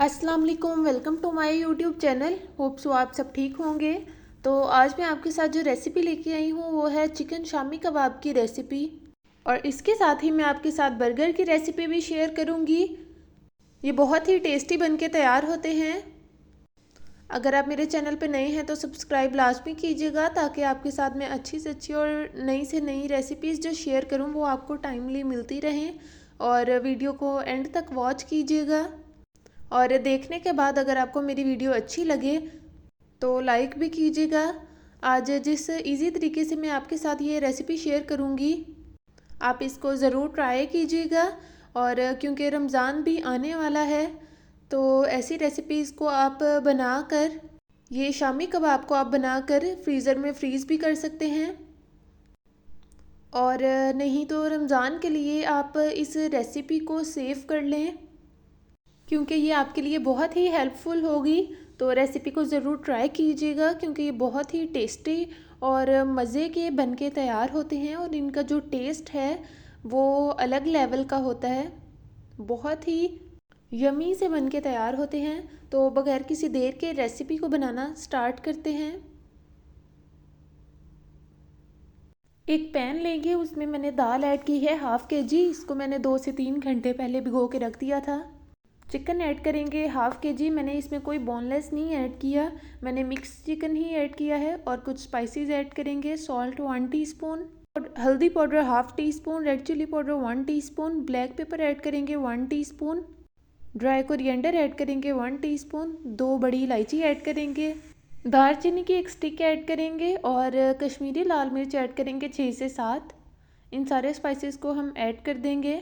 अस्सलाम वालेकुम, welcome to my YouTube channel. Hope so आप सब ठीक होंगे। तो आज मैं आपके साथ जो रेसिपी लेके आई हूँ वो है चिकन शामी कबाब की रेसिपी, और इसके साथ ही मैं आपके साथ बर्गर की रेसिपी भी शेयर करूँगी। ये बहुत ही टेस्टी बनके तैयार होते हैं। अगर आप मेरे चैनल पे नए हैं तो सब्सक्राइब लाजमी कीजिएगा, ताकि आपके साथ मैं अच्छी से अच्छी और नई से नई रेसिपीज़ जो शेयर करूँ वो आपको टाइमली मिलती रहें। और वीडियो को एंड तक वॉच कीजिएगा, और देखने के बाद अगर आपको मेरी वीडियो अच्छी लगे तो लाइक भी कीजिएगा। आज जिस इजी तरीके से मैं आपके साथ ये रेसिपी शेयर करूँगी, आप इसको ज़रूर ट्राई कीजिएगा। और क्योंकि रमज़ान भी आने वाला है, तो ऐसी रेसिपीज़ को आप बनाकर, ये शामी कबाब को आप बनाकर फ्रीज़र में फ्रीज़ भी कर सकते हैं। और नहीं तो रमज़ान के लिए आप इस रेसिपी को सेव कर लें, क्योंकि ये आपके लिए बहुत ही हेल्पफुल होगी। तो रेसिपी को ज़रूर ट्राई कीजिएगा, क्योंकि ये बहुत ही टेस्टी और मज़े के बनके तैयार होते हैं, और इनका जो टेस्ट है वो अलग लेवल का होता है। बहुत ही यमी से बनके तैयार होते हैं। तो बगैर किसी देर के रेसिपी को बनाना स्टार्ट करते हैं। एक पैन लेंगे, उसमें मैंने दाल ऐड की है हाफ़ के जी। इसको मैंने 2 से 3 घंटे पहले भिगो के रख दिया था। चिकन ऐड करेंगे हाफ़ के जी। मैंने इसमें कोई बोनलेस नहीं ऐड किया, मैंने मिक्स चिकन ही ऐड किया है। और कुछ स्पाइसेस ऐड करेंगे। सॉल्ट 1 टीस्पून, हल्दी powder half teaspoon, red chilli powder 1 teaspoon, black pepper add करेंगे 1 टीस्पून, ड्राई कोरिएंडर ऐड करेंगे 1 टीस्पून, 2 बड़ी इलायची ऐड करेंगे, दालचीनी की एक स्टिक ऐड करेंगे, और कश्मीरी लाल मिर्च ऐड करेंगे 6 से 7। इन सारे स्पाइसेस को हम ऐड कर देंगे।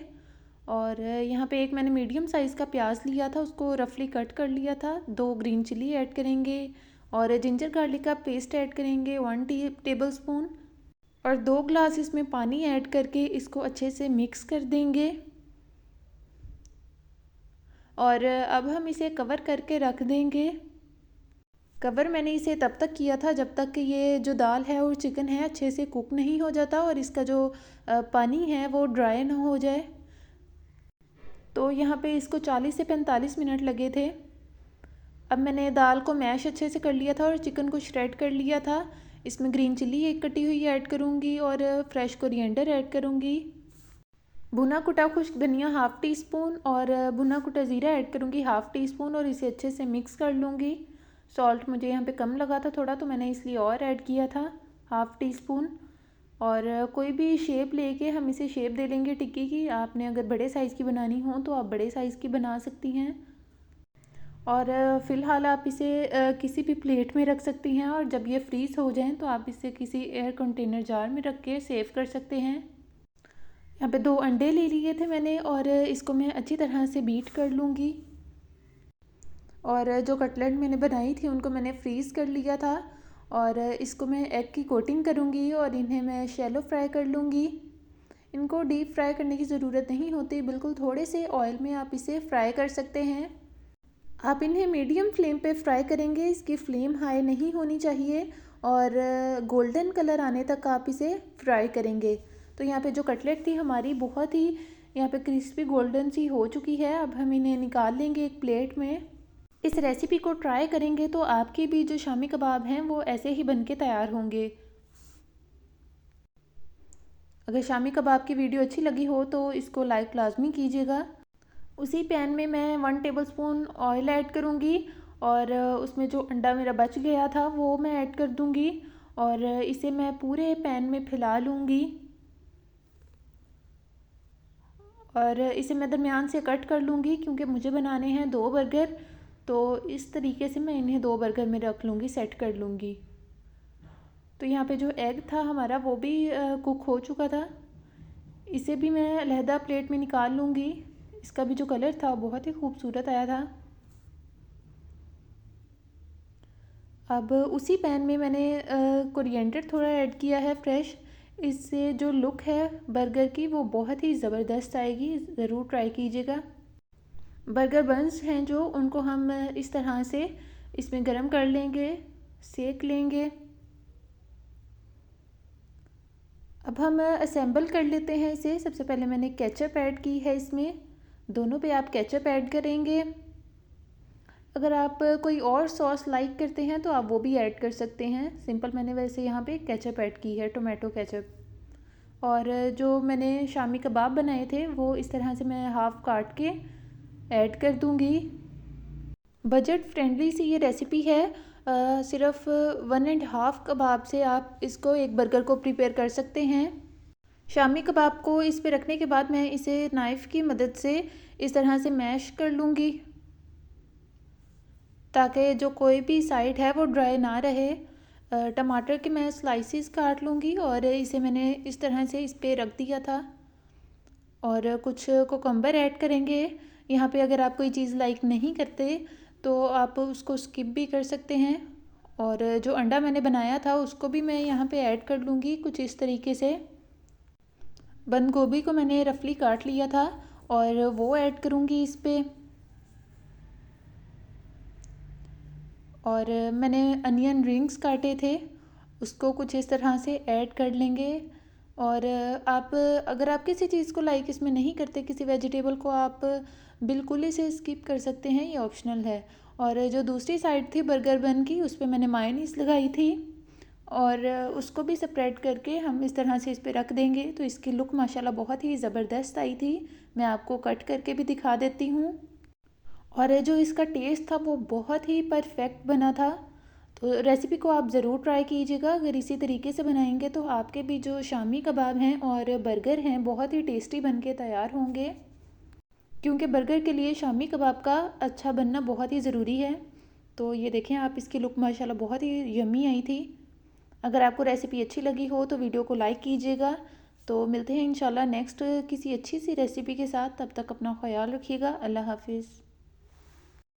और यहाँ पे एक मैंने मीडियम साइज़ का प्याज लिया था, उसको रफली कट कर लिया था। 2 ग्रीन चिली ऐड करेंगे, और जिंजर गार्लिक का पेस्ट ऐड करेंगे 1 टेबल स्पून, और 2 ग्लास इसमें पानी ऐड करके इसको अच्छे से मिक्स कर देंगे। और अब हम इसे कवर करके रख देंगे। कवर मैंने इसे तब तक किया था जब तक कि ये जो दाल है और चिकन है अच्छे से कुक नहीं हो जाता, और इसका जो पानी है वो ड्राई ना हो जाए। तो यहाँ पे इसको 40 से 45 मिनट लगे थे। अब मैंने दाल को मैश अच्छे से कर लिया था और चिकन को श्रेड कर लिया था। इसमें ग्रीन चिल्ली एक कटी हुई ऐड करूँगी, और फ्रेश कोरिएंडर ऐड करूँगी। भुना कुटा खुश्क धनिया हाफ़ टी स्पून, और भुना कुटा ज़ीरा ऐड करूँगी हाफ़ टी स्पून, और इसे अच्छे से मिक्स कर लूँगी। सॉल्ट मुझे यहाँ पे कम लगा था थोड़ा, तो मैंने इसलिए और ऐड किया था हाफ़ टी स्पून। और कोई भी शेप लेके हम इसे शेप दे लेंगे टिक्की की। आपने अगर बड़े साइज़ की बनानी हो तो आप बड़े साइज़ की बना सकती हैं। और फ़िलहाल आप इसे किसी भी प्लेट में रख सकती हैं, और जब ये फ्रीज़ हो जाएं तो आप इसे किसी एयर कंटेनर जार में रख के सेव कर सकते हैं। यहाँ पे 2 अंडे ले लिए थे मैंने, और इसको मैं अच्छी तरह से बीट कर लूँगी। और जो कटलेट मैंने बनाई थी उनको मैंने फ्रीज़ कर लिया था, और इसको मैं एग की कोटिंग करूँगी, और इन्हें मैं शैलो फ्राई कर लूँगी। इनको डीप फ्राई करने की ज़रूरत नहीं होती, बिल्कुल थोड़े से ऑयल में आप इसे फ्राई कर सकते हैं। आप इन्हें मीडियम फ्लेम पे फ्राई करेंगे, इसकी फ्लेम हाई नहीं होनी चाहिए, और गोल्डन कलर आने तक आप इसे फ्राई करेंगे। तो यहाँ पे जो कटलेट थी हमारी बहुत ही यहाँ पे क्रिस्पी गोल्डन सी हो चुकी है। अब हम इन्हें निकाल लेंगे एक प्लेट में। इस रेसिपी को ट्राई करेंगे तो आपके भी जो शामी कबाब हैं वो ऐसे ही बनके तैयार होंगे। अगर शामी कबाब की वीडियो अच्छी लगी हो तो इसको लाइक लाजमी कीजिएगा। उसी पैन में मैं 1 टेबलस्पून ऑयल ऐड करूँगी, और उसमें जो अंडा मेरा बच गया था वो मैं ऐड कर दूँगी, और इसे मैं पूरे पैन में फैला लूँगी। और इसे मैं दरमियान से कट कर लूँगी, क्योंकि मुझे बनाने हैं 2 बर्गर। तो इस तरीके से मैं इन्हें 2 बर्गर में रख लूँगी, सेट कर लूँगी। तो यहाँ पे जो एग था हमारा वो भी कुक हो चुका था। इसे भी मैं अलहदा प्लेट में निकाल लूँगी। इसका भी जो कलर था बहुत ही खूबसूरत आया था। अब उसी पैन में मैंने कोरिएंडर थोड़ा ऐड किया है फ्रेश। इससे जो लुक है बर्गर की वो बहुत ही ज़बरदस्त आएगी, ज़रूर ट्राई कीजिएगा। बर्गर बन्स हैं जो, उनको हम इस तरह से इसमें गरम कर लेंगे, सेक लेंगे। अब हम असेंबल कर लेते हैं इसे। सबसे पहले मैंने केचप ऐड की है इसमें, दोनों पे आप केचप ऐड करेंगे। अगर आप कोई और सॉस लाइक करते हैं तो आप वो भी ऐड कर सकते हैं। सिंपल मैंने वैसे यहाँ पे केचप ऐड की है, टोमेटो केचप। और जो मैंने शामी कबाब बनाए थे वो इस तरह से मैं हाफ़ काट के ऐड कर दूँगी। बजट फ्रेंडली सी ये रेसिपी है। सिर्फ 1.5 कबाब से आप इसको एक बर्गर को प्रिपेयर कर सकते हैं। शामी कबाब को इस पे रखने के बाद मैं इसे नाइफ़ की मदद से इस तरह से मैश कर लूँगी ताकि जो कोई भी साइड है वो ड्राई ना रहे। टमाटर के मैं स्लाइसिस काट लूँगी और इसे मैंने इस तरह से इस पे रख दिया था। और कुछ कोकम्बर ऐड करेंगे यहाँ पे। अगर आप कोई चीज़ लाइक नहीं करते तो आप उसको स्किप भी कर सकते हैं। और जो अंडा मैंने बनाया था उसको भी मैं यहाँ पे ऐड कर लूँगी कुछ इस तरीके से। बंद गोभी को मैंने रफली काट लिया था और वो ऐड करूँगी इस पे। और मैंने अनियन रिंग्स काटे थे उसको कुछ इस तरह से ऐड कर लेंगे। और आप अगर आप किसी चीज़ को लाइक इसमें नहीं करते, किसी वेजिटेबल को, आप बिल्कुल इसे स्किप कर सकते हैं, ये ऑप्शनल है। और जो दूसरी साइड थी बर्गर बन की उस पर मैंने मायोनीज़ लगाई थी और उसको भी स्प्रेड करके हम इस तरह से इस पर रख देंगे। तो इसकी लुक माशाल्लाह बहुत ही ज़बरदस्त आई थी। मैं आपको कट करके भी दिखा देती हूँ। और जो इसका टेस्ट था वो बहुत ही परफेक्ट बना था। तो रेसिपी को आप ज़रूर ट्राई कीजिएगा। अगर इसी तरीके से बनाएंगे तो आपके भी जो शामी कबाब हैं और बर्गर हैं बहुत ही टेस्टी बन के तैयार होंगे, क्योंकि बर्गर के लिए शामी कबाब का अच्छा बनना बहुत ही ज़रूरी है। तो ये देखें आप, इसकी लुक माशाल्लाह बहुत ही यम्मी आई थी। अगर आपको रेसिपी अच्छी लगी हो तो वीडियो को लाइक कीजिएगा। तो मिलते हैं इंशाल्लाह नेक्स्ट किसी अच्छी सी रेसिपी के साथ। तब तक अपना ख्याल रखिएगा। अल्लाह हाफिज़।